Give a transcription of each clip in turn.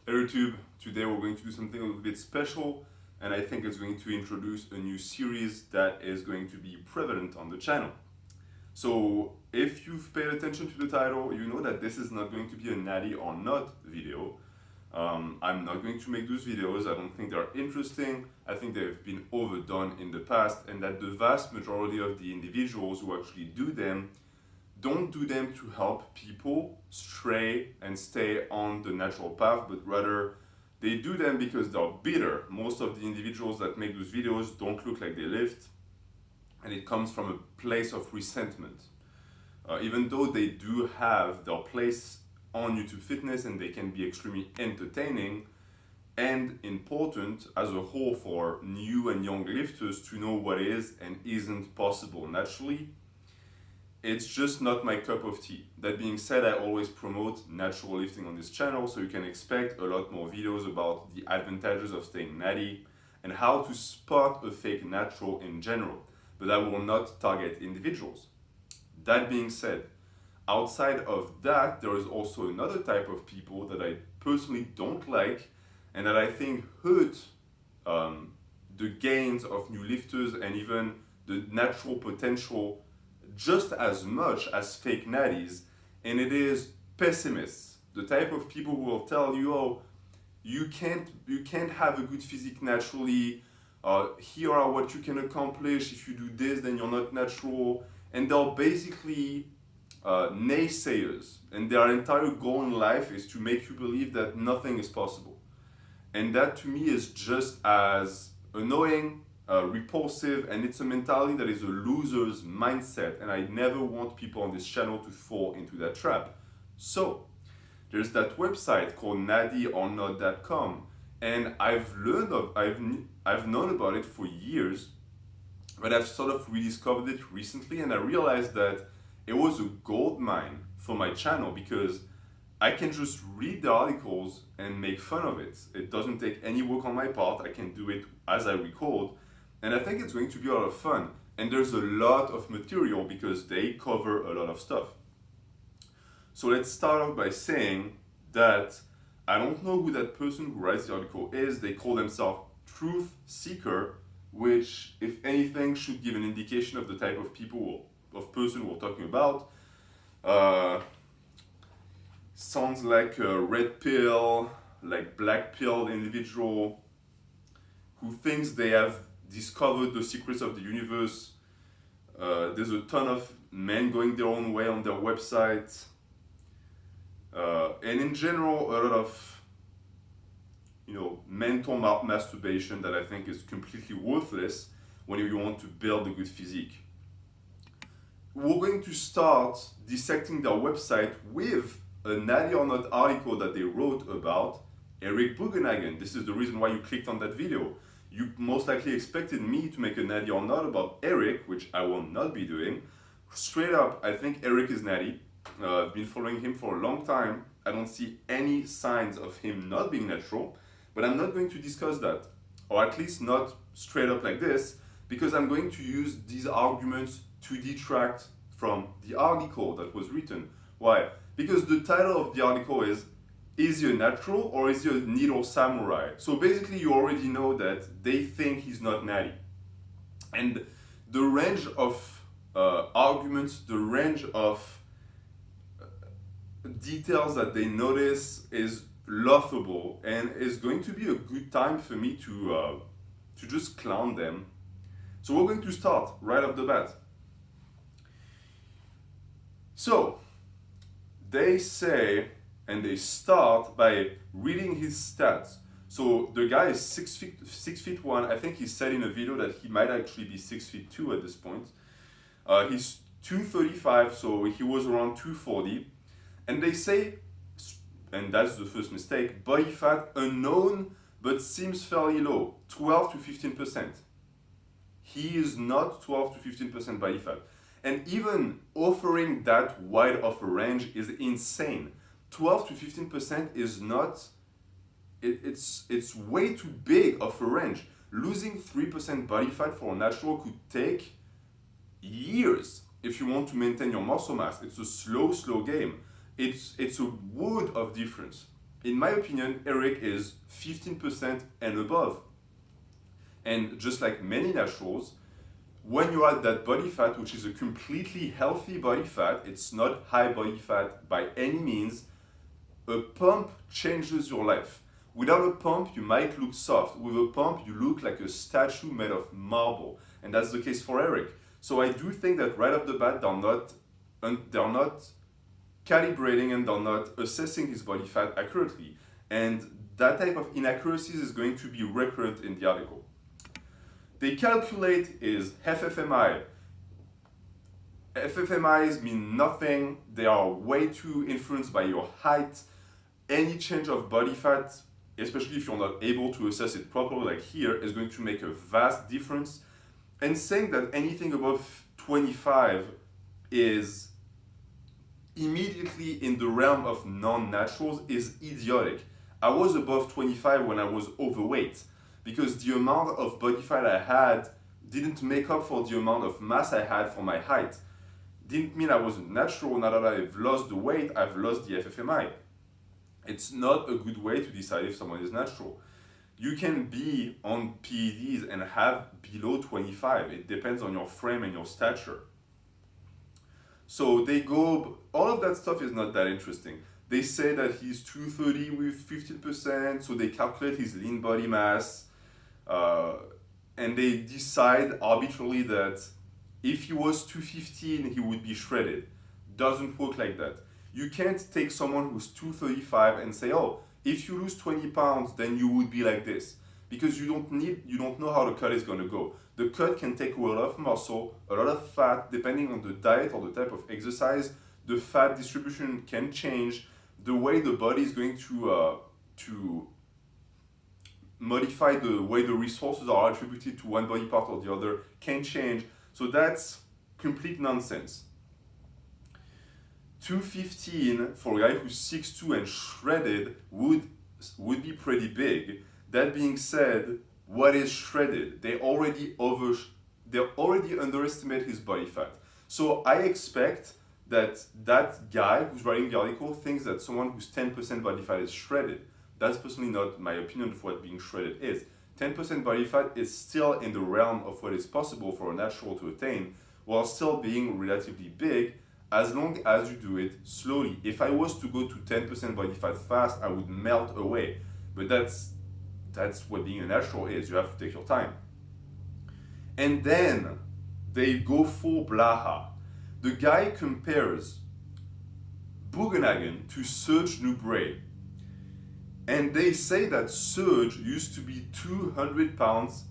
YouTube. Today we're going to do something a little bit special, and I think it's going to introduce a new series that is going to be prevalent on the channel. So if you've paid attention to the title, you know that this is not going to be a natty or not video. I'm not going to make those videos. I don't think they're interesting. I think they've been overdone in the past, and that the vast majority of the individuals who actually do them don't do them to help people stray and stay on the natural path, but rather they do them because they're bitter. Most of the individuals that make those videos don't look like they lived, and it comes from a place of resentment. Even though they do have their place on YouTube Fitness and they can be extremely entertaining and important as a whole for new and young lifters to know what is and isn't possible naturally, it's just not my cup of tea. That being said, I always promote natural lifting on this channel, so you can expect a lot more videos about the advantages of staying natty and how to spot a fake natural in general, but I will not target individuals. That being said, outside of that, there is also another type of people that I personally don't like and that I think hurt the gains of new lifters and even the natural potential just as much as fake natties, and it is pessimists. The type of people who will tell you, oh, you can't have a good physique naturally, here are what you can accomplish, if you do this then you're not natural, and they're basically naysayers, and their entire goal in life is to make you believe that nothing is possible. And that to me is just as annoying, repulsive, and it's a mentality that is a loser's mindset, and I never want people on this channel to fall into that trap. So there's that website called nattyornot.com, and I've known about it for years, but I've sort of rediscovered it recently, and I realized that it was a gold mine for my channel because I can just read the articles and make fun of it. It doesn't take any work on my part. I can do it as I record, and I think it's going to be a lot of fun. And there's a lot of material because they cover a lot of stuff. So let's start off by saying that I don't know who that person who writes the article is. They call themselves Truth Seeker, which, if anything, should give an indication of the type of person we're talking about. Sounds like a red pill, like black pill individual who thinks they have discovered the secrets of the universe. There's a ton of men going their own way on their website. And in general, a lot of mental masturbation that I think is completely worthless when you want to build a good physique. We're going to start dissecting their website with a Natty or Not article that they wrote about Eric Bugenhagen. This is the reason why you clicked on that video. You most likely expected me to make a Natty or Not about Eric, which I will not be doing. Straight up, I think Eric is natty. I've been following him for a long time. I don't see any signs of him not being natural, but I'm not going to discuss that, or at least not straight up like this, because I'm going to use these arguments to detract from the article that was written. Why? Because the title of the article is he a natural or is he a needle samurai? So basically you already know that they think he's not natty. And the range of arguments, the range of details that they notice is laughable, and is going to be a good time for me to just clown them. So we're going to start right off the bat. So they say, and they start by reading his stats. So the guy is 6'1". I think he said in a video that he might actually be 6'2" at this point. He's 235, so he was around 240. And they say, and that's the first mistake, body fat unknown but seems fairly low, 12 to 15%. He is not 12 to 15% body fat. And even offering that wide of a range is insane. 12 to 15% is not, it's way too big of a range. Losing 3% body fat for a natural could take years if you want to maintain your muscle mass. It's a slow game. It's a world of difference. in my opinion, Eric is 15% and above. And just like many naturals, when you're at that body fat, which is a completely healthy body fat, it's not high body fat by any means, a pump changes your life. Without a pump, you might look soft. With a pump, you look like a statue made of marble. And that's the case for Eric. So I do think that right off the bat, they're not calibrating and they're not assessing his body fat accurately. And that type of inaccuracies is going to be recurrent in the article. They calculate his FFMI. FFMIs mean nothing. They are way too influenced by your height. Any change of body fat, especially if you're not able to assess it properly like here, is going to make a vast difference. And saying that anything above 25 is immediately in the realm of non-naturals is idiotic. I was above 25 when I was overweight because the amount of body fat I had didn't make up for the amount of mass I had for my height. Didn't mean I wasn't natural. Now that I've lost the weight, I've lost the FFMI. It's not a good way to decide if someone is natural. You can be on PEDs and have below 25. It depends on your frame and your stature. So they go, all of that stuff is not that interesting. They say that he's 230 with 15%, so they calculate his lean body mass, and they decide arbitrarily that if he was 215, he would be shredded. Doesn't work like that. You can't take someone who's 235 and say, oh, if you lose 20 pounds, then you would be like this. Because you don't know how the cut is gonna go. The cut can take away a lot of muscle, a lot of fat, depending on the diet or the type of exercise. The fat distribution can change. The way the body is going to modify the way the resources are attributed to one body part or the other can change. So that's complete nonsense. 215 for a guy who's 6'2" and shredded would be pretty big. That being said, what is shredded? They already underestimate his body fat. So I expect that guy who's writing the article thinks that someone who's 10% body fat is shredded. That's personally not my opinion of what being shredded is. 10% body fat is still in the realm of what is possible for a natural to attain, while still being relatively big, as long as you do it slowly. If I was to go to 10% body fat fast, I would melt away. But that's what being a natural is. You have to take your time. And then they go full blaha. The guy compares Bugenhagen to Serge Nubret. And they say that Serge used to be 200 pounds,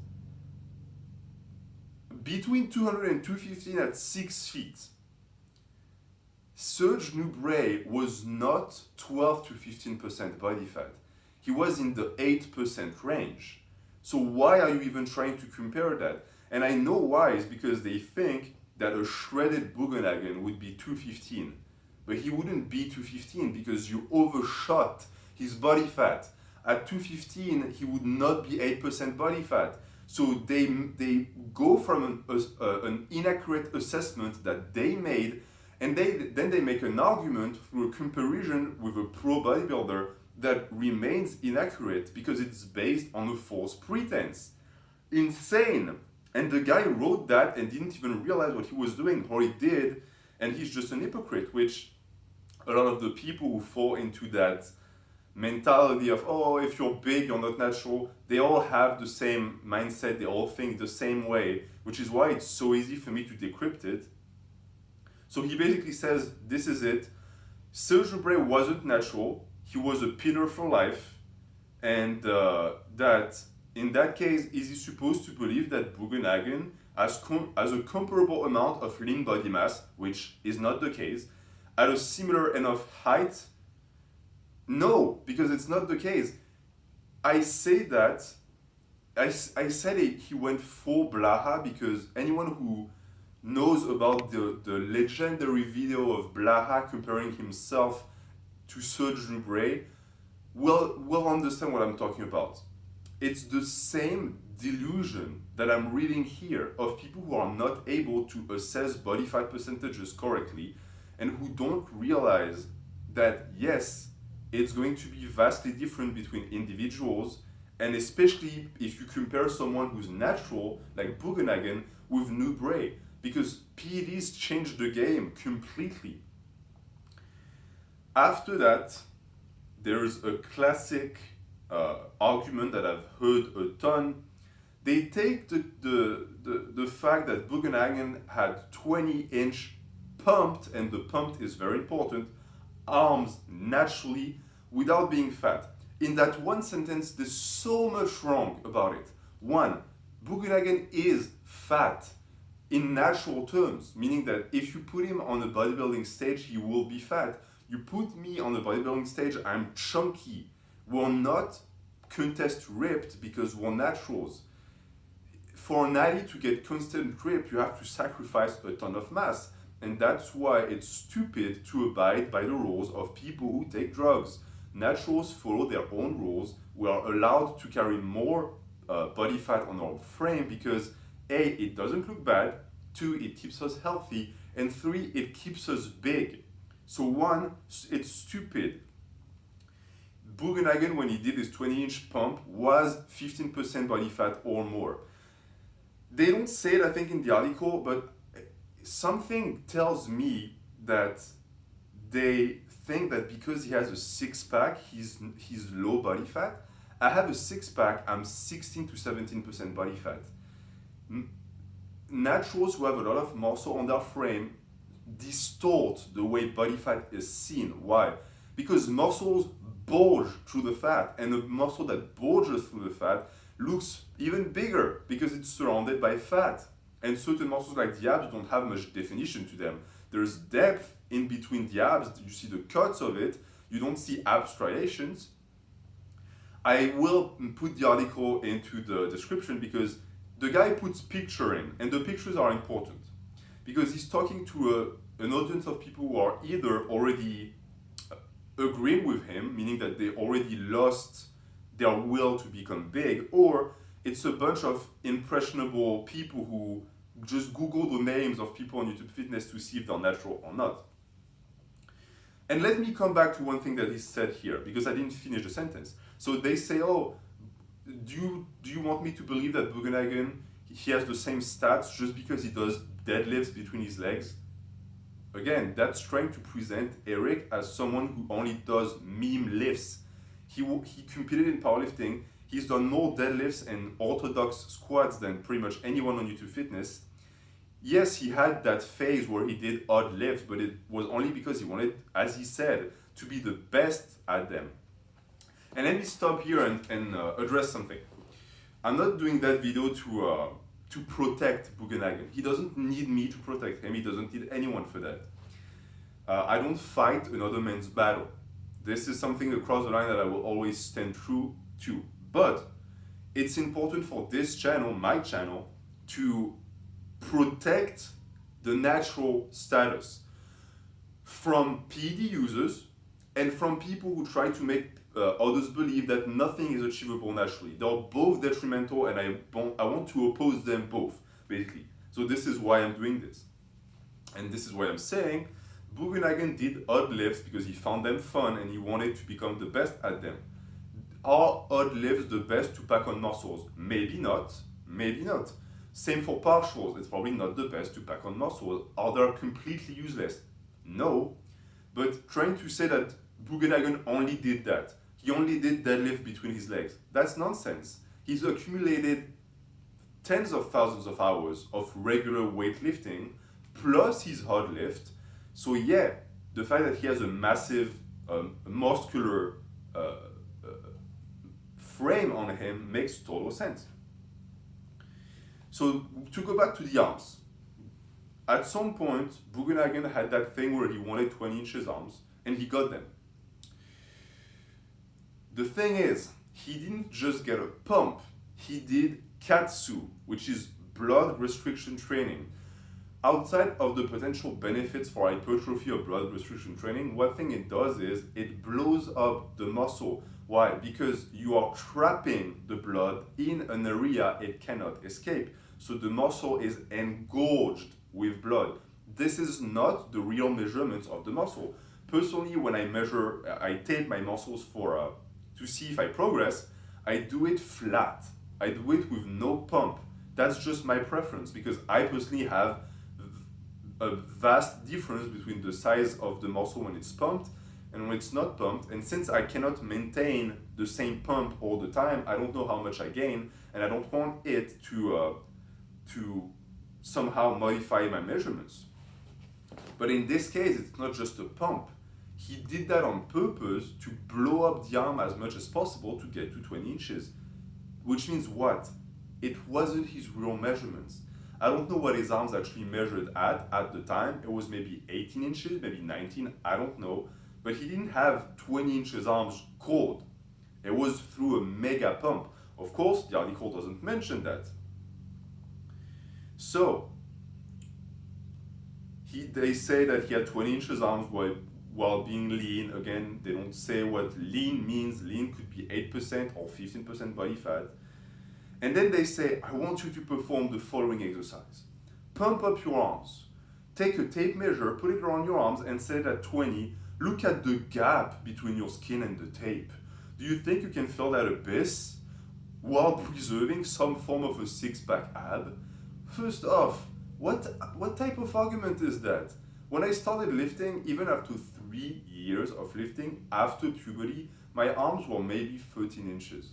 between 200 and 215 at 6 feet. Serge Nubret was not 12 to 15% body fat. He was in the 8% range. So why are you even trying to compare that? And I know why, is because they think that a shredded Bugenhagen would be 215. But he wouldn't be 215 because you overshot his body fat. At 215, he would not be 8% body fat. So they go from an inaccurate assessment that they made, and then they make an argument through a comparison with a pro bodybuilder that remains inaccurate because it's based on a false pretense. Insane. And the guy wrote that and didn't even realize what he was doing, or he did, and he's just an hypocrite, which a lot of the people who fall into that mentality of, oh, if you're big, you're not natural, they all have the same mindset, they all think the same way, which is why it's so easy for me to decrypt it. So he basically says, this is it. Serge Nubret wasn't natural, he was a pillar for life, and that in that case, is he supposed to believe that Bugenhagen has a comparable amount of lean body mass, which is not the case, at a similar enough height? No, because it's not the case. I say that, I said he went full Blaha because anyone who knows about the legendary video of Blaha comparing himself to Serge Nubret will understand what I'm talking about. It's the same delusion that I'm reading here of people who are not able to assess body fat percentages correctly and who don't realize that, yes, it's going to be vastly different between individuals, and especially if you compare someone who's natural, like Bugenhagen, with Noob Ray, because PEDs changed the game completely. After that, there's a classic argument that I've heard a ton. They take the fact that Bugenhagen had 20-inch pumped, and the pumped is very important, arms naturally without being fat. In that one sentence, there's so much wrong about it. One, Bugenhagen is fat in natural terms, meaning that if you put him on a bodybuilding stage, he will be fat. You put me on a bodybuilding stage, I'm chunky. We're not contest ripped because we're naturals. For Natty to get constant rip, you have to sacrifice a ton of mass. And that's why it's stupid to abide by the rules of people who take drugs. Naturals follow their own rules. We are allowed to carry more body fat on our frame because A, it doesn't look bad, 2, it keeps us healthy, and 3, it keeps us big. So 1, it's stupid. Bugenhagen, when he did his 20-inch pump, was 15% body fat or more. They don't say it, I think, in the article, but something tells me that they think that because he has a six-pack, he's low body fat. I have a six-pack, I'm 16 to 17% body fat. Naturals who have a lot of muscle on their frame distort the way body fat is seen. Why? Because muscles bulge through the fat, and a muscle that bulges through the fat looks even bigger because it's surrounded by fat. And certain muscles like the abs don't have much definition to them. There's depth in between the abs, you see the cuts of it, you don't see ab striations. I will put the article into the description because the guy puts picture in, and the pictures are important because he's talking to an audience of people who are either already agreeing with him, meaning that they already lost their will to become big, or it's a bunch of impressionable people who just Google the names of people on YouTube Fitness to see if they're natural or not. And let me come back to one thing that he said here, because I didn't finish the sentence. So they say, oh, do you want me to believe that Bugenhagen, he has the same stats just because he does deadlifts between his legs? Again, that's trying to present Eric as someone who only does meme lifts. He competed in powerlifting. He's done more deadlifts and orthodox squats than pretty much anyone on YouTube Fitness. Yes, he had that phase where he did odd lifts, but it was only because he wanted, as he said, to be the best at them. And let me stop here and address something. I'm not doing that video to protect Bugenhagen. He doesn't need me to protect him. He doesn't need anyone for that. I don't fight another man's battle. This is something across the line that I will always stand true to. But it's important for this channel, my channel, to protect the natural status from PED users and from people who try to make others believe that nothing is achievable naturally. They're both detrimental, and I want to oppose them both, basically. So this is why I'm doing this. And this is why I'm saying Bugenhagen did odd lifts because he found them fun and he wanted to become the best at them. Are odd lifts the best to pack on muscles? Maybe not, maybe not. Same for partials, it's probably not the best to pack on muscles. Are they completely useless? No, but trying to say that Bugenhagen only did that, he only did deadlift between his legs, that's nonsense. He's accumulated tens of thousands of hours of regular weightlifting plus his hard lift. So yeah, the fact that he has a massive muscular frame on him makes total sense. So to go back to the arms, at some point Bugenhagen had that thing where he wanted 20 inches arms and he got them. The thing is, he didn't just get a pump, he did KATSU, which is blood restriction training. Outside of the potential benefits for hypertrophy or blood restriction training, one thing it does is it blows up the muscle. Why? Because you are trapping the blood in an area it cannot escape. So the muscle is engorged with blood. This is not the real measurements of the muscle. personally, when I tape my muscles to see if I progress, I do it flat. I do it with no pump. That's just my preference because I personally have a vast difference between the size of the muscle when it's pumped and when it's not pumped. And since I cannot maintain the same pump all the time, I don't know how much I gain, and I don't want it to somehow modify my measurements. But in this case, it's not just a pump. He did that on purpose to blow up the arm as much as possible to get to 20 inches. Which means what? It wasn't his real measurements. I don't know what his arms actually measured at the time. It was maybe 18 inches, maybe 19, I don't know. But he didn't have 20 inches arms cold. It was through a mega pump. Of course, the article doesn't mention that. So, they say that he had 20 inches arms while being lean. Again, they don't say what lean means. Lean could be 8% or 15% body fat. And then they say, I want you to perform the following exercise. Pump up your arms. Take a tape measure, put it around your arms and set it at 20. Look at the gap between your skin and the tape. Do you think you can fill that abyss while preserving some form of a six-pack ab? First off, what type of argument is that? When I started lifting, even after 3 years of lifting, after puberty, my arms were maybe 13 inches.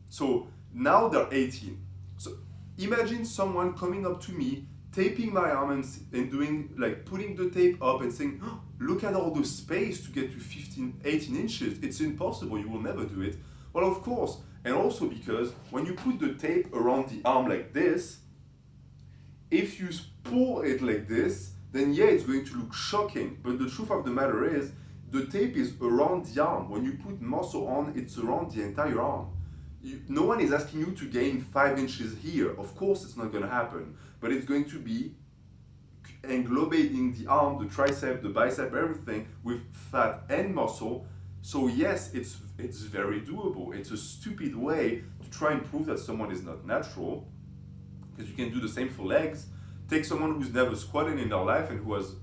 So now they're 18. So imagine someone coming up to me, taping my arm and doing, like, putting the tape up and saying, oh, look at all the space to get to 18 inches. It's impossible, you will never do it. Well, of course. And also because when you put the tape around the arm like this, if you pull it like this, then yeah, it's going to look shocking. But the truth of the matter is, the tape is around the arm. When you put muscle on, it's around the entire arm. No one is asking you to gain 5 inches here. Of course, it's not going to happen. But it's going to be englobing the arm, the tricep, the bicep, everything with fat and muscle. So yes, it's very doable. It's a stupid way to try and prove that someone is not natural, because you can do the same for legs. Take someone who's never squatted in their life and who has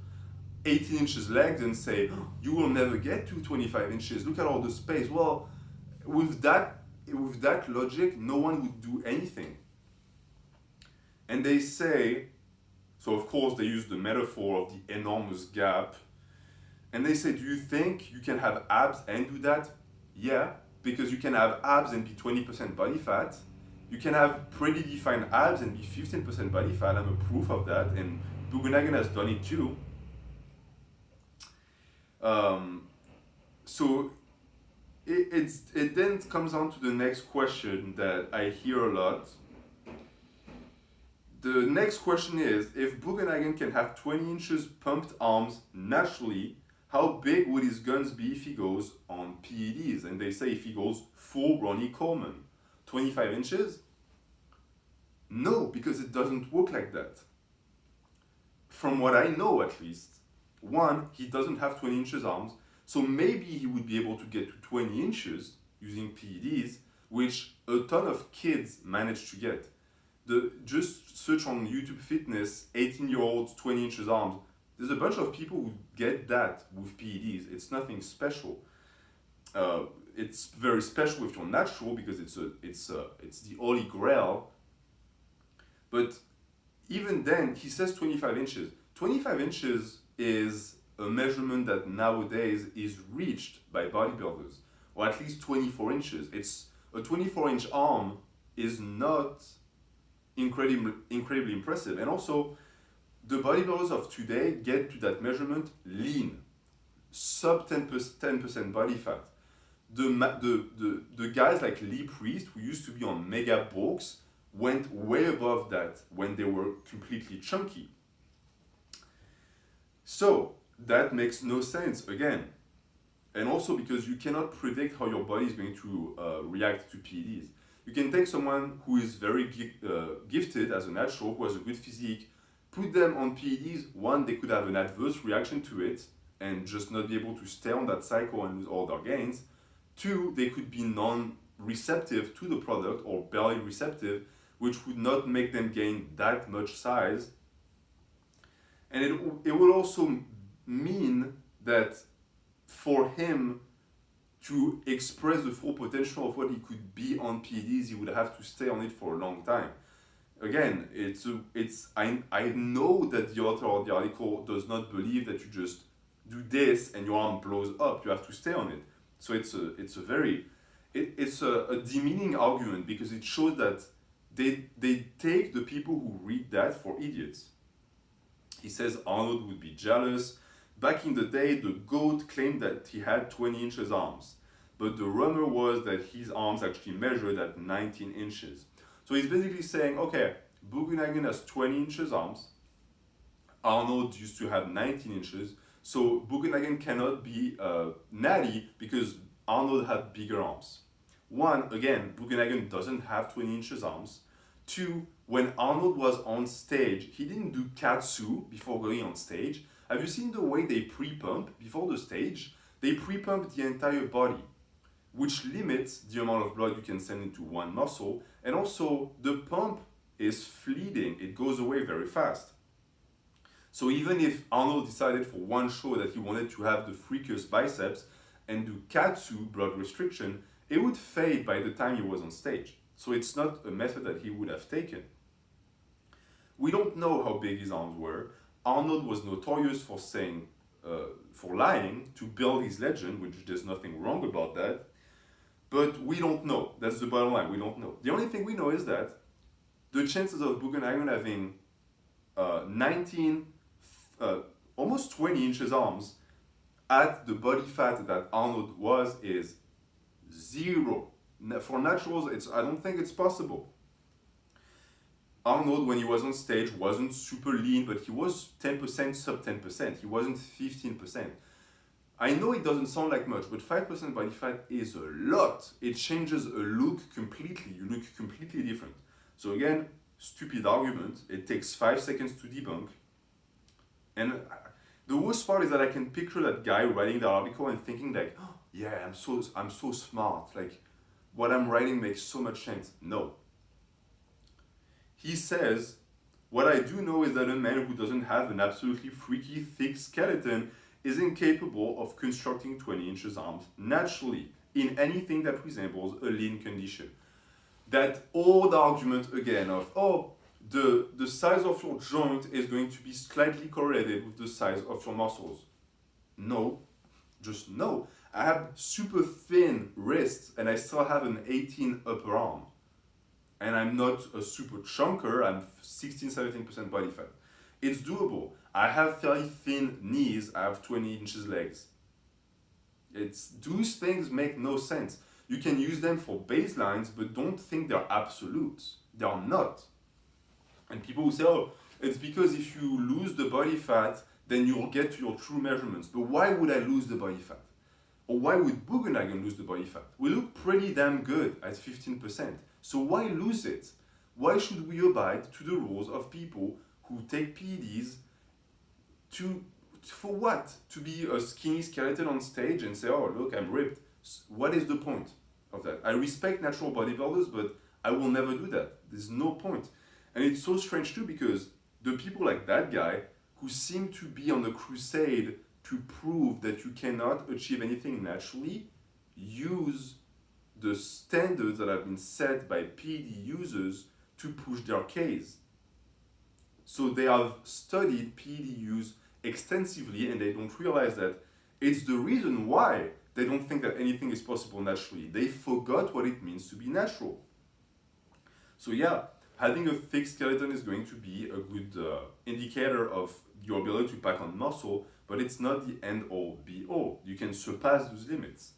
18 inches legs and say, oh, you will never get to 25 inches. Look at all the space. Well, with that logic, no one would do anything. And they say, so of course they use the metaphor of the enormous gap. And they say, do you think you can have abs and do that? Yeah, because you can have abs and be 20% body fat. You can have pretty defined abs and be 15% body fat. I'm a proof of that, and Bugenhagen has done it too. So it then comes on to the next question that I hear a lot. The next question is, if Bugenhagen can have 20 inches pumped arms naturally, how big would his guns be if he goes on PEDs? And they say if he goes full Ronnie Coleman, 25 inches? No, because it doesn't work like that. From what I know at least, one, he doesn't have 20 inches arms, so maybe he would be able to get to 20 inches using PEDs, which a ton of kids manage to get. Just search on YouTube Fitness, 18-year-olds, 20 inches arms. There's a bunch of people who get that with PEDs. It's nothing special. It's very special if you're natural because it's the holy grail. But even then, he says 25 inches. 25 inches is a measurement that nowadays is reached by bodybuilders, or at least 24 inches. It's a 24-inch arm is not incredibly impressive. And also, the bodybuilders of today get to that measurement lean, sub 10% body fat. The guys like Lee Priest, who used to be on mega bulks, went way above that when they were completely chunky. So that makes no sense again. And also because you cannot predict how your body is going to react to PEDs. You can take someone who is very gifted as a natural, who has a good physique, put them on PEDs. One, they could have an adverse reaction to it and just not be able to stay on that cycle and lose all their gains. Two, they could be non-receptive to the product or barely receptive, which would not make them gain that much size. And it would also mean that for him to express the full potential of what he could be on PEDs, he would have to stay on it for a long time. Again, I know that the author of the article does not believe that you just do this and your arm blows up. You have to stay on it. So it's a demeaning argument, because it shows that they take the people who read that for idiots. He says Arnold would be jealous. Back in the day, the GOAT claimed that he had 20 inches arms, but the rumor was that his arms actually measured at 19 inches. So he's basically saying, okay, Bugenhagen has 20 inches arms, Arnold used to have 19 inches, so Bugenhagen cannot be Natty because Arnold had bigger arms. One, again, Bugenhagen doesn't have 20 inches arms. Two, when Arnold was on stage, he didn't do katsu before going on stage. Have you seen the way they pre-pump before the stage? They pre-pump the entire body, which limits the amount of blood you can send into one muscle. And also, the pump is fleeting. It goes away very fast. So even if Arnold decided for one show that he wanted to have the freakiest biceps and do katsu, blood restriction, it would fade by the time he was on stage. So it's not a method that he would have taken. We don't know how big his arms were. Arnold was notorious for for lying to build his legend, which there's nothing wrong about that. But we don't know. That's the bottom line. We don't know. The only thing we know is that the chances of Bugenhagen having 19, almost 20 inches arms at the body fat that Arnold was is 0. For naturals, I don't think it's possible. Arnold, when he was on stage, wasn't super lean, but he was 10%, sub 10%. He wasn't 15%. I know it doesn't sound like much, but 5% body fat is a lot. It changes a look completely. You look completely different. So again, stupid argument. It takes 5 seconds to debunk. And the worst part is that I can picture that guy writing the article and thinking like, oh, yeah, I'm so smart. Like, what I'm writing makes so much sense. No. He says, what I do know is that a man who doesn't have an absolutely freaky thick skeleton is incapable of constructing 20 inches arms naturally in anything that resembles a lean condition. That old argument again of, oh, the size of your joint is going to be slightly correlated with the size of your muscles. No, just no. I have super thin wrists and I still have an 18 upper arm. And I'm not a super chunker, I'm 16-17% body fat. It's doable. I have fairly thin knees, I have 20 inches legs. Those things make no sense. You can use them for baselines, but don't think they're absolutes. They are not. And people will say, oh, it's because if you lose the body fat, then you'll get to your true measurements. But why would I lose the body fat? Or why would Bugenhagen lose the body fat? We look pretty damn good at 15%. So why lose it? Why should we abide to the rules of people who take PEDs for what? To be a skinny skeleton on stage and say, oh, look, I'm ripped. What is the point of that? I respect natural bodybuilders, but I will never do that. There's no point. And it's so strange too, because the people like that guy who seem to be on a crusade to prove that you cannot achieve anything naturally use the standards that have been set by PED users to push their case. So they have studied PED use extensively and they don't realize that it's the reason why they don't think that anything is possible naturally. They forgot what it means to be natural. So yeah, having a thick skeleton is going to be a good indicator of your ability to pack on muscle, but it's not the end all be all. You can surpass those limits.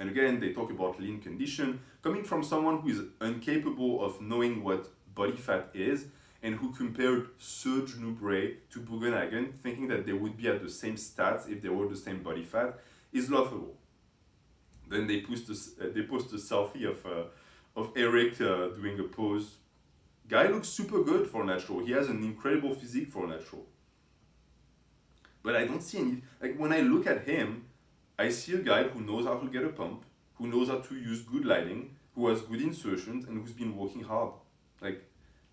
And again, they talk about lean condition, coming from someone who is incapable of knowing what body fat is and who compared Serge Nubret to Bugenhagen, thinking that they would be at the same stats if they were the same body fat, is laughable. Then they post a selfie of Eric doing a pose. Guy looks super good for natural. He has an incredible physique for natural. But I don't see any, like when I look at him, I see a guy who knows how to get a pump, who knows how to use good lighting, who has good insertions, and who's been working hard.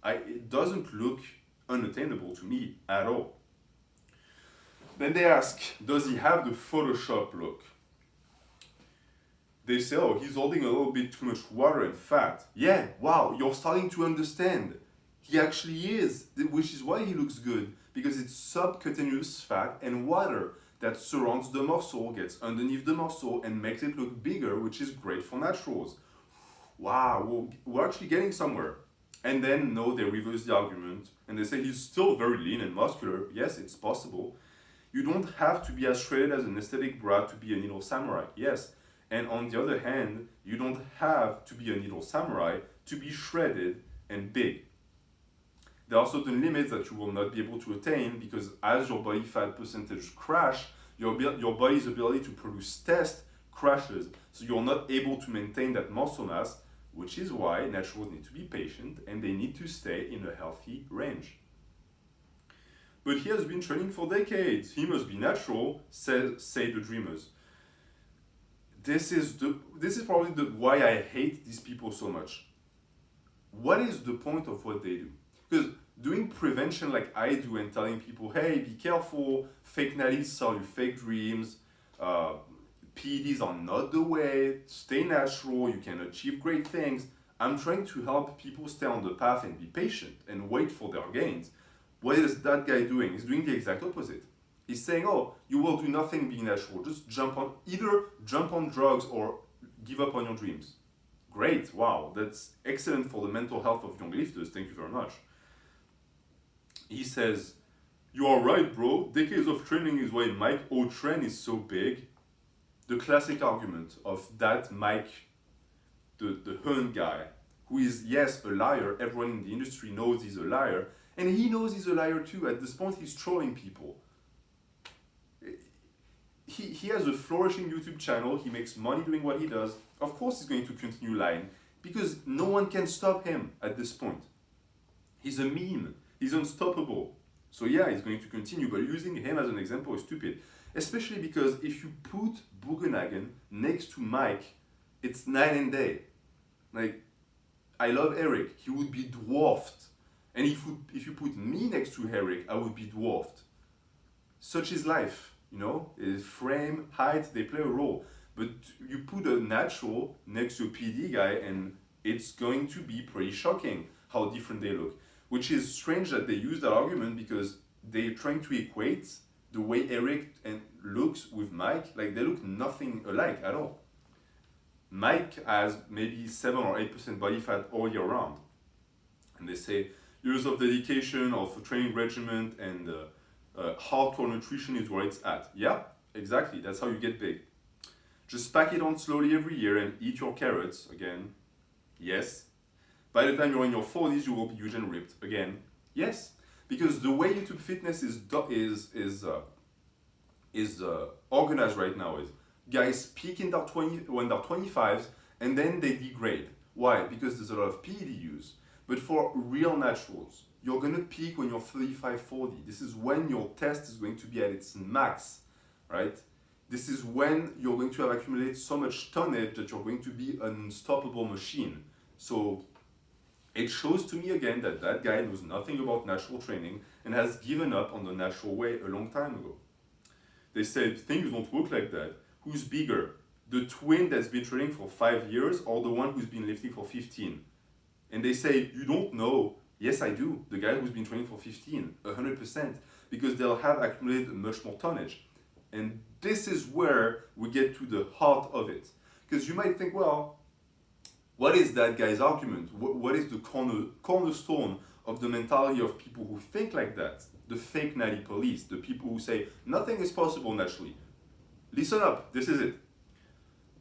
It doesn't look unattainable to me at all. Then they ask, does he have the Photoshop look? They say, oh, he's holding a little bit too much water and fat. Yeah, wow, you're starting to understand. He actually is, which is why he looks good, because it's subcutaneous fat and water that surrounds the muscle, gets underneath the muscle, and makes it look bigger, which is great for naturals. Wow, we're actually getting somewhere. And then, no, they reverse the argument, and they say he's still very lean and muscular. Yes, it's possible. You don't have to be as shredded as an aesthetic brat to be a needle samurai. Yes. And on the other hand, you don't have to be a needle samurai to be shredded and big. There are certain limits that you will not be able to attain because as your body fat percentage crash, your body's ability to produce test crashes. So you're not able to maintain that muscle mass, which is why naturals need to be patient and they need to stay in a healthy range. But he has been training for decades. He must be natural, say the dreamers. This is probably why I hate these people so much. What is the point of what they do? Because doing prevention like I do and telling people, hey, be careful, fake natties sell you fake dreams, PEDs are not the way, stay natural, you can achieve great things. I'm trying to help people stay on the path and be patient and wait for their gains. What is that guy doing? He's doing the exact opposite. He's saying, oh, you will do nothing being natural. Just either jump on drugs or give up on your dreams. Great, wow, that's excellent for the mental health of young lifters. Thank you very much. He says, you are right, bro. Decades of training is why Mike O'Tren is so big. The classic argument of that Mike, the Hun guy, who is, yes, a liar. Everyone in the industry knows he's a liar. And he knows he's a liar too. At this point, he's trolling people. He has a flourishing YouTube channel. He makes money doing what he does. Of course, he's going to continue lying because no one can stop him at this point. He's a meme. He's unstoppable. So yeah, he's going to continue, but using him as an example is stupid. Especially because if you put Bugenhagen next to Mike, it's night and day. Like, I love Eric. He would be dwarfed. And if you put me next to Eric, I would be dwarfed. Such is life. You know, frame, height, they play a role. But you put a natural next to a PD guy and it's going to be pretty shocking how different they look. Which is strange that they use that argument because they're trying to equate the way Eric looks with Mike. Like they look nothing alike at all. Mike has maybe 7 or 8% body fat all year round. And they say years of dedication, of training regimen and hardcore nutrition is where it's at. Yeah, exactly. That's how you get big. Just pack it on slowly every year and eat your carrots. Again, yes. By the time you're in your 40s, you will be huge and ripped. Again, yes. Because the way YouTube fitness is organized right now is guys peak in when they're 25s and then they degrade. Why? Because there's a lot of PED use. But for real naturals, you're going to peak when you're 35, 40. This is when your test is going to be at its max, right? This is when you're going to have accumulated so much tonnage that you're going to be an unstoppable machine. So it shows to me again that that guy knows nothing about natural training and has given up on the natural way a long time ago. They said things don't work like that. Who's bigger? The twin that's been training for 5 years or the one who's been lifting for 15? And they say, you don't know. Yes, I do. The guy who's been training for 15, 100%, because they'll have accumulated much more tonnage. And this is where we get to the heart of it. Because you might think, well, what is that guy's argument? What is the cornerstone of the mentality of people who think like that? The fake natty police, the people who say, nothing is possible naturally. Listen up, this is it.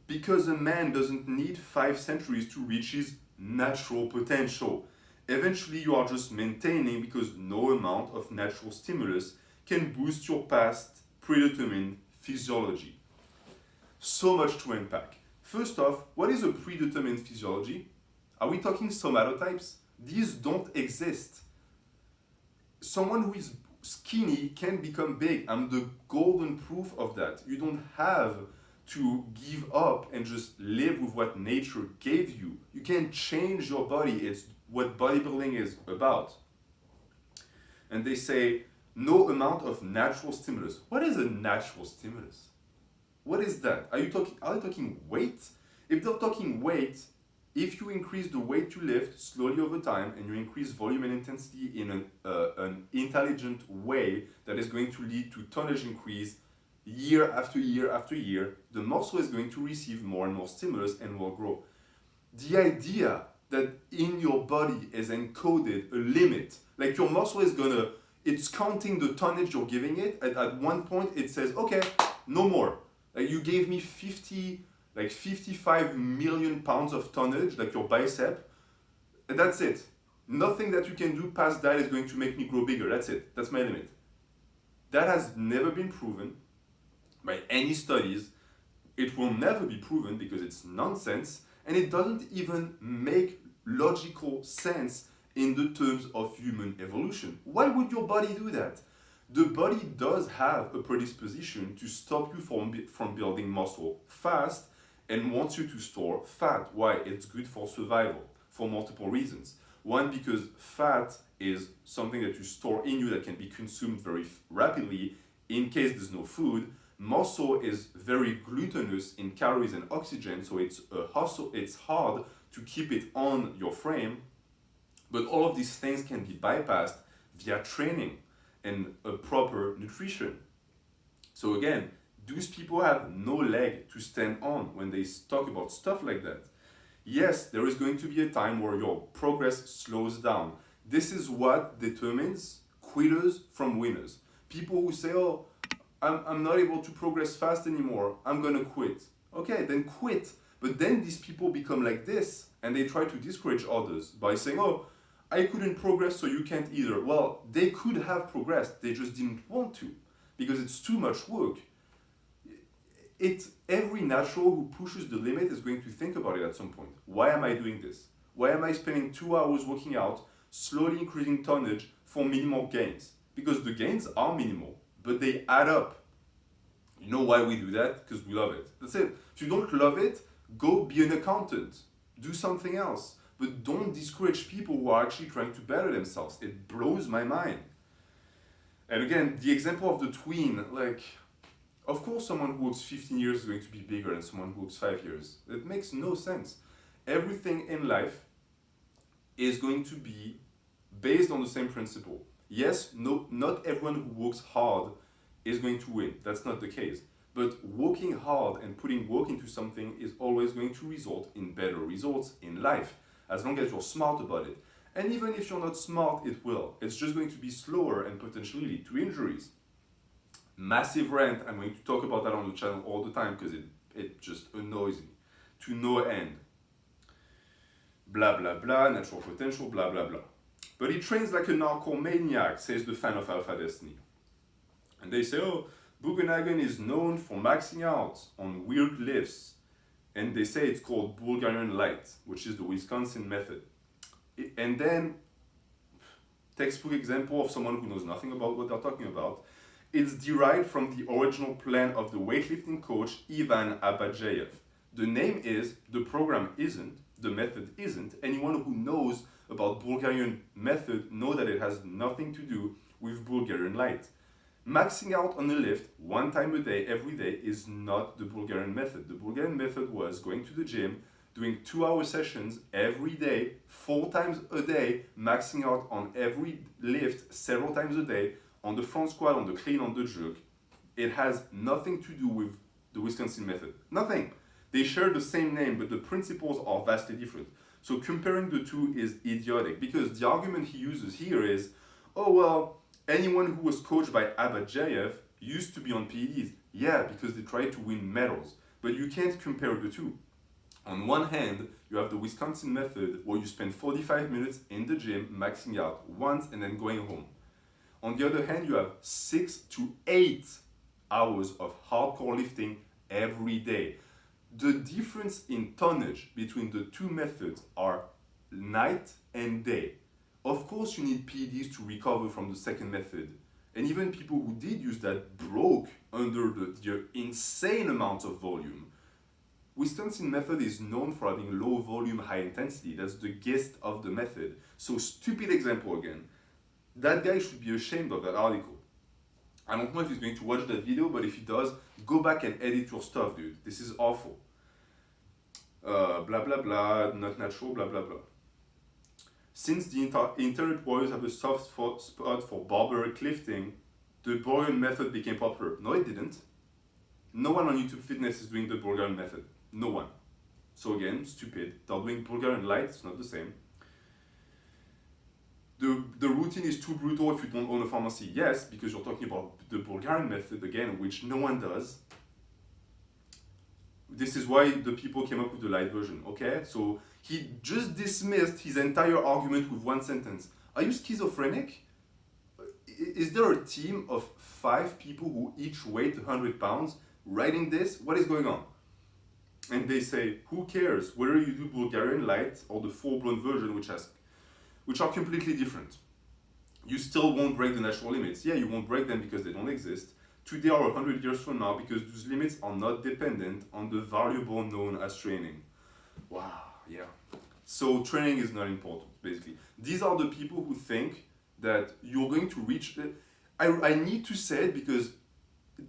Because a man doesn't need 5 centuries to reach his natural potential. Eventually you are just maintaining because no amount of natural stimulus can boost your past predetermined physiology. So much to unpack. First off, what is a predetermined physiology? Are we talking somatotypes? These don't exist. Someone who is skinny can become big. I'm the golden proof of that. You don't have to give up and just live with what nature gave you. You can change your body. It's what bodybuilding is about. And they say, No amount of natural stimulus. What is a natural stimulus? What is that? Are they talking weight? If they're talking weight, if you increase the weight you lift slowly over time and you increase volume and intensity in an intelligent way that is going to lead to tonnage increase year after year after year, the muscle is going to receive more and more stimulus and will grow. The idea that in your body is encoded a limit, like your muscle is it's counting the tonnage you're giving it, at one point it says, okay, no more. Like you gave me 55 million pounds of tonnage, like your bicep, and that's it. Nothing that you can do past that is going to make me grow bigger. That's it. That's my limit. That has never been proven by any studies. It will never be proven because it's nonsense, and it doesn't even make logical sense in the terms of human evolution. Why would your body do that? The body does have a predisposition to stop you from building muscle fast and wants you to store fat. Why? It's good for survival for multiple reasons. One, because fat is something that you store in you that can be consumed very rapidly in case there's no food. Muscle is very glutinous in calories and oxygen, so it's a hustle. It's hard to keep it on your frame. But all of these things can be bypassed via training and a proper nutrition. So again, those people have no leg to stand on when they talk about stuff like that. Yes, there is going to be a time where your progress slows down. This is what determines quitters from winners. People who say, oh, I'm not able to progress fast anymore, I'm gonna quit. Okay, then quit. But then these people become like this and they try to discourage others by saying, oh, I couldn't progress, so you can't either. Well, they could have progressed, they just didn't want to because it's too much work. Every natural who pushes the limit is going to think about it at some point. Why am I doing this? Why am I spending 2 hours working out, slowly increasing tonnage for minimal gains? Because the gains are minimal, but they add up. You know why we do that? Because we love it. That's it. If you don't love it, go be an accountant. Do something else. But don't discourage people who are actually trying to better themselves. It blows my mind. And again, the example of the twin, like, of course someone who works 15 years is going to be bigger than someone who works 5 years. It makes no sense. Everything in life is going to be based on the same principle. Yes, not everyone who works hard is going to win. That's not the case. But working hard and putting work into something is always going to result in better results in life, as long as you're smart about it. And even if you're not smart, it will. It's just going to be slower and potentially lead to injuries. Massive rant, I'm going to talk about that on the channel all the time because it just annoys me to no end. Blah, blah, blah, natural potential, blah, blah, blah. But he trains like a narcomaniac, says the fan of Alpha Destiny. And they say, oh, Bugenhagen is known for maxing out on weird lifts. And they say it's called Bulgarian light, which is the Wisconsin method. And then, textbook example of someone who knows nothing about what they're talking about. It's derived from the original plan of the weightlifting coach Ivan Abajev. The name is, the program isn't, the method isn't. Anyone who knows about Bulgarian method know that it has nothing to do with Bulgarian light. Maxing out on a lift 1 time a day, every day, is not the Bulgarian method. The Bulgarian method was going to the gym, doing 2-hour sessions every day, 4 times a day, maxing out on every lift several times a day, on the front squat, on the clean, on the jerk. It has nothing to do with the Wisconsin method. Nothing. They share the same name, but the principles are vastly different. So comparing the two is idiotic because the argument he uses here is, oh, well, anyone who was coached by Abajev used to be on PEDs. Yeah, because they tried to win medals. But you can't compare the two. On one hand, you have the Wisconsin method where you spend 45 minutes in the gym, maxing out once and then going home. On the other hand, you have 6 to 8 hours of hardcore lifting every day. The difference in tonnage between the two methods are night and day. Of course, you need PEDs to recover from the second method. And even people who did use that broke under the insane amounts of volume. Wisconsin method is known for having low volume, high intensity. That's the gist of the method. So stupid example again. That guy should be ashamed of that article. I don't know if he's going to watch that video, but if he does, go back and edit your stuff, dude. This is awful. Blah, blah, blah, not natural, blah, blah, blah. Since the internet warriors have a soft spot for barbaric lifting, the Bulgarian method became popular. No, it didn't. No one on YouTube Fitness is doing the Bulgarian method. No one. So again, stupid. They're doing Bulgarian light, it's not the same. The routine is too brutal if you don't own a pharmacy. Yes, because you're talking about the Bulgarian method again, which no one does. This is why the people came up with the light version, okay? So he just dismissed his entire argument with one sentence. Are you schizophrenic? Is there a team of 5 people who each weigh 100 pounds writing this? What is going on? And they say, who cares whether you do Bulgarian light or the full-blown version, which are completely different. You still won't break the natural limits. Yeah, you won't break them because they don't exist. Today or 100 years from now, because those limits are not dependent on the variable known as training. Wow, yeah. So training is not important, basically. These are the people who think that you're going to reach the... I need to say it because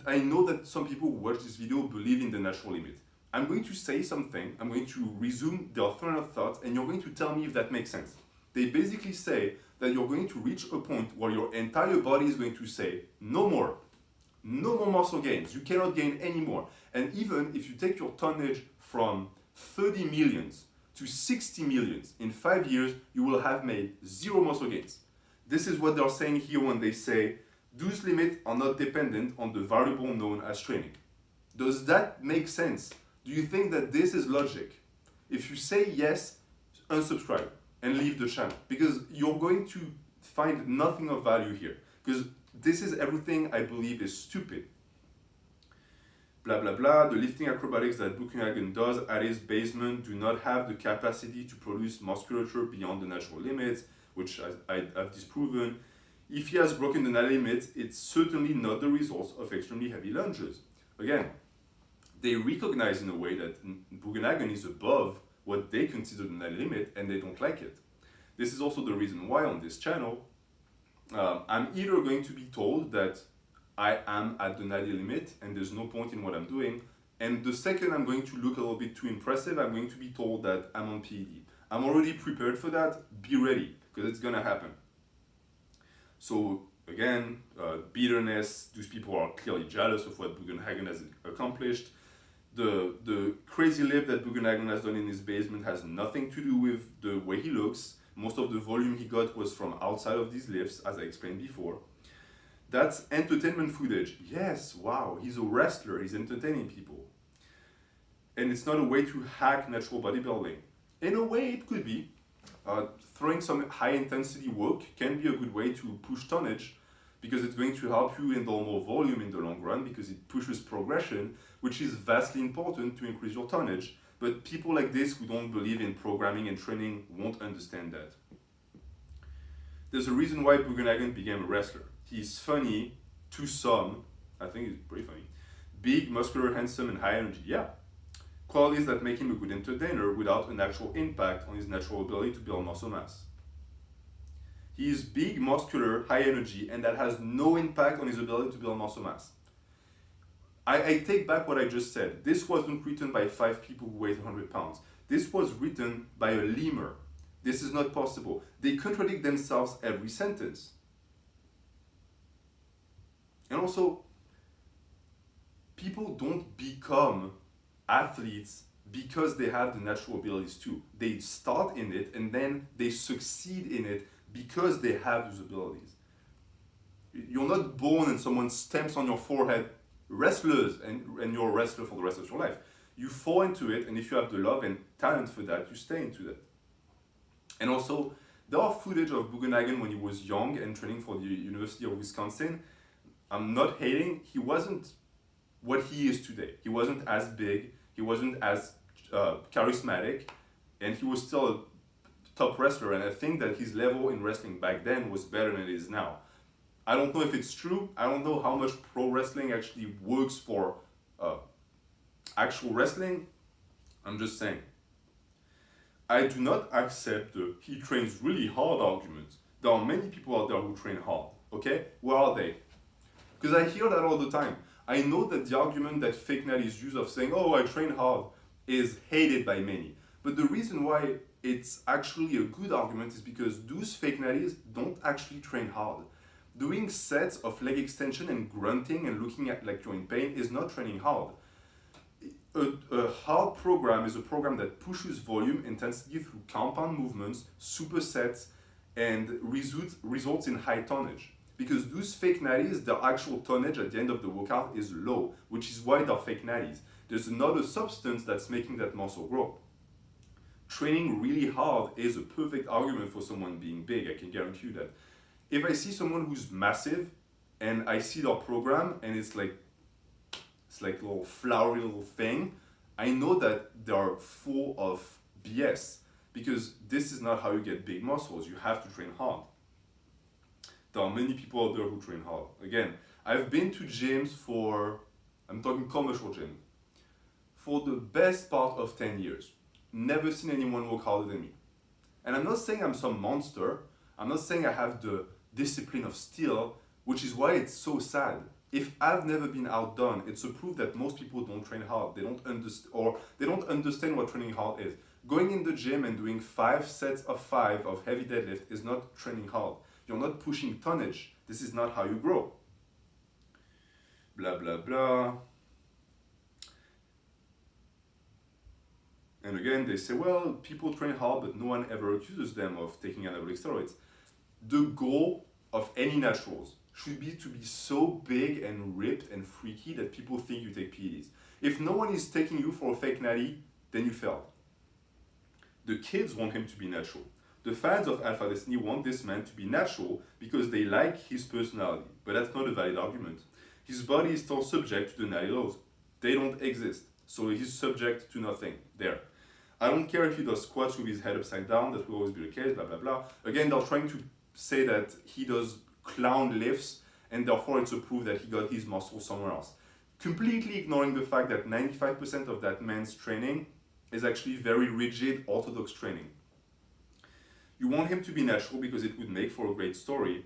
I know that some people who watch this video believe in the natural limit. I'm going to say something, I'm going to resume their train of thought, and you're going to tell me if that makes sense. They basically say that you're going to reach a point where your entire body is going to say, no more. No more muscle gains. You cannot gain any more. And even if you take your tonnage from 30 millions to 60 millions in 5 years, you will have made 0 muscle gains. This is what they're saying here when they say, those limits are not dependent on the variable known as training. Does that make sense? Do you think that this is logic? If you say yes, unsubscribe and leave the channel, because you're going to find nothing of value here, because this is everything I believe is stupid. Blah, blah, blah. The lifting acrobatics that Bugenhagen does at his basement do not have the capacity to produce musculature beyond the natural limits, which I've disproven. If he has broken the Natty limit, it's certainly not the result of extremely heavy lunges. Again, they recognize in a way that Bugenhagen is above what they consider the Natty limit, and they don't like it. This is also the reason why on this channel, I'm either going to be told that I am at the Natty limit and there's no point in what I'm doing, and the second I'm going to look a little bit too impressive, I'm going to be told that I'm on PED. I'm already prepared for that. Be ready, because it's gonna happen. So again, bitterness, those people are clearly jealous of what Bugenhagen has accomplished. The crazy lift that Bugenhagen has done in his basement has nothing to do with the way he looks. Most of the volume he got was from outside of these lifts, as I explained before. That's entertainment footage. Yes, wow, he's a wrestler, he's entertaining people. And it's not a way to hack natural bodybuilding. In a way, it could be. Throwing some high intensity work can be a good way to push tonnage, because it's going to help you handle more volume in the long run, because it pushes progression, which is vastly important to increase your tonnage. But people like this who don't believe in programming and training won't understand that. There's a reason why Bugenhagen became a wrestler. He's funny to some, I think he's pretty funny. Big, muscular, handsome, and high energy, yeah. Qualities that make him a good entertainer without an actual impact on his natural ability to build muscle mass. He is big, muscular, high energy, and that has no impact on his ability to build muscle mass. I take back what I just said. This wasn't written by 5 people who weigh 100 pounds. This was written by a lemur. This is not possible. They contradict themselves every sentence. And also, people don't become athletes because they have the natural abilities too. They start in it and then they succeed in it because they have those abilities. You're not born and someone stamps on your forehead, wrestlers, and you're a wrestler for the rest of your life. You fall into it, and if you have the love and talent for that, you stay into that. And also, there are footage of Bugenhagen when he was young and training for the University of Wisconsin. I'm not hating, he wasn't what he is today. He wasn't as big, he wasn't as charismatic, and he was still a top wrestler, and I think that his level in wrestling back then was better than it is now. I don't know if it's true. I don't know how much pro wrestling actually works for actual wrestling. I'm just saying. I do not accept the he trains really hard argument. There are many people out there who train hard. Okay? Where are they? Because I hear that all the time. I know that the argument that fake Natty's use of saying, oh, I train hard, is hated by many. But the reason why it's actually a good argument is because those fake Natties don't actually train hard. Doing sets of leg extension and grunting and looking at like you're in pain is not training hard. A hard program is a program that pushes volume intensity through compound movements, supersets, and results in high tonnage. Because those fake natties, their actual tonnage at the end of the workout is low, which is why they're fake natties. There's another substance that's making that muscle grow. Training really hard is a perfect argument for someone being big, I can guarantee you that. If I see someone who's massive and I see their program and it's like a little flowery little thing, I know that they're full of BS because this is not how you get big muscles. You have to train hard. There are many people out there who train hard. Again, I've been to gyms I'm talking commercial gym, for the best part of 10 years. Never seen anyone work harder than me. And I'm not saying I'm some monster. I'm not saying I have the discipline of steel, which is why it's so sad. If I've never been outdone, it's a proof that most people don't train hard. They don't understand what training hard is. Going in the gym and doing 5 sets of 5 of heavy deadlift is not training hard. You're not pushing tonnage. This is not how you grow. Blah, blah, blah. And again, they say, well, people train hard, but no one ever accuses them of taking anabolic steroids. The goal of any naturals should be to be so big and ripped and freaky that people think you take PEDs. If no one is taking you for a fake natty, then you failed. The kids want him to be natural. The fans of Alpha Destiny want this man to be natural because they like his personality, but that's not a valid argument. His body is still subject to the natty laws. They don't exist, so he's subject to nothing. There. I don't care if he does squats with his head upside down, that will always be the case, blah, blah, blah. Again, they're trying to say that he does clown lifts, and therefore it's a proof that he got his muscle somewhere else. Completely ignoring the fact that 95% of that man's training is actually very rigid, orthodox training. You want him to be natural because it would make for a great story,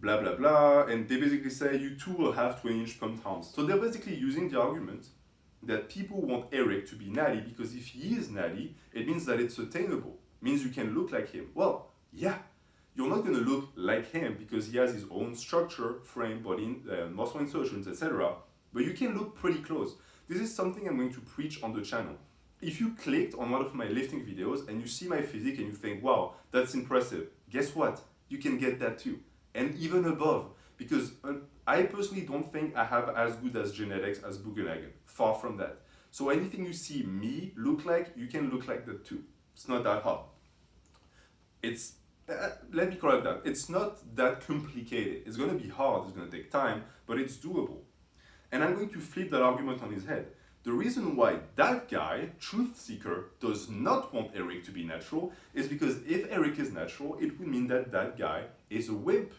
blah, blah, blah, and they basically say you too will have 20-inch pumped arms. So they're basically using the argument that people want Eric to be natty because if he is natty, it means that it's attainable. It means you can look like him. Well, yeah, you're not going to look like him because he has his own structure, frame, body, muscle insertions, etc. But you can look pretty close. This is something I'm going to preach on the channel. If you clicked on one of my lifting videos and you see my physique and you think, wow, that's impressive, guess what? You can get that too. And even above. Because I personally don't think I have as good as genetics as Bugenhagen. Far from that. So anything you see me look like, you can look like that too. It's not that hard. Let me correct that. It's not that complicated. It's going to be hard, it's going to take time, but it's doable. And I'm going to flip that argument on his head. The reason why that guy, Truth Seeker, does not want Eric to be natural is because if Eric is natural, it would mean that that guy is a wimp.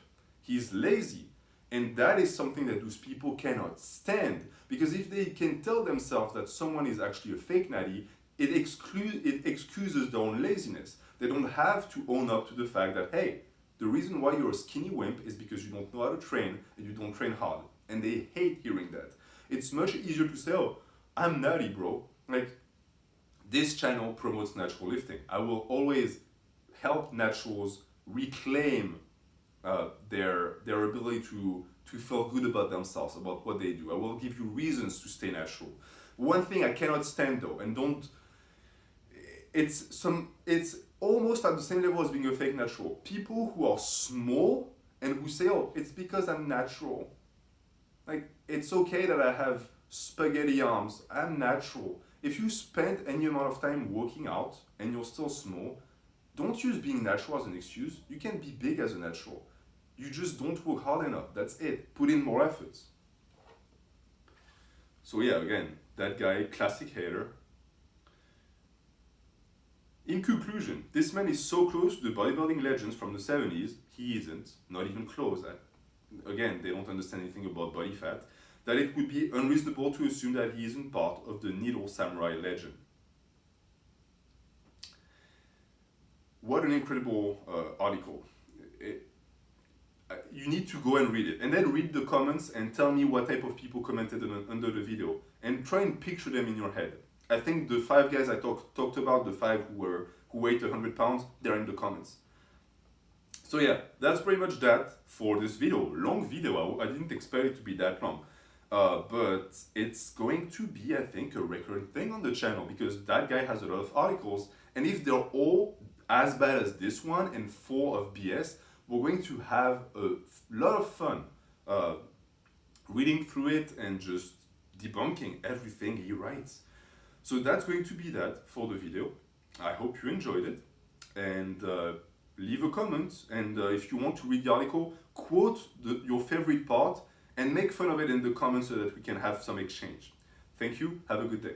He's lazy. And that is something that those people cannot stand. Because if they can tell themselves that someone is actually a fake natty, it excuses their own laziness. They don't have to own up to the fact that, hey, the reason why you're a skinny wimp is because you don't know how to train and you don't train hard. And they hate hearing that. It's much easier to say, oh, I'm natty, bro. Like, this channel promotes natural lifting. I will always help naturals reclaim their ability to feel good about themselves, about what they do. I will give you reasons to stay natural. One thing I cannot stand though, and it's almost at the same level as being a fake natural. People who are small and who say, oh, it's because I'm natural. Like, it's okay that I have spaghetti arms, I'm natural. If you spend any amount of time working out and you're still small, don't use being natural as an excuse. You can be big as a natural. You just don't work hard enough. That's it. Put in more efforts. So yeah, again, that guy, classic hater. In conclusion, this man is so close to the bodybuilding legends from the 70s, he isn't, not even close. Again, they don't understand anything about body fat, that it would be unreasonable to assume that he isn't part of the Needle Samurai legend. What an incredible article. you need to go and read it, and then read the comments and tell me what type of people commented under the video, and try and picture them in your head. I think the 5 guys I talked about, the 5 who weighed 100 pounds, they're in the comments. So yeah, that's pretty much that for this video. Long video, I didn't expect it to be that long. But it's going to be, I think, a recurring thing on the channel, because that guy has a lot of articles, and if they're all as bad as this one and full of BS, we're going to have a lot of fun reading through it and just debunking everything he writes. So that's going to be that for the video. I hope you enjoyed it, and leave a comment, and if you want to read the article, quote your favorite part and make fun of it in the comments so that we can have some exchange. Thank you, have a good day.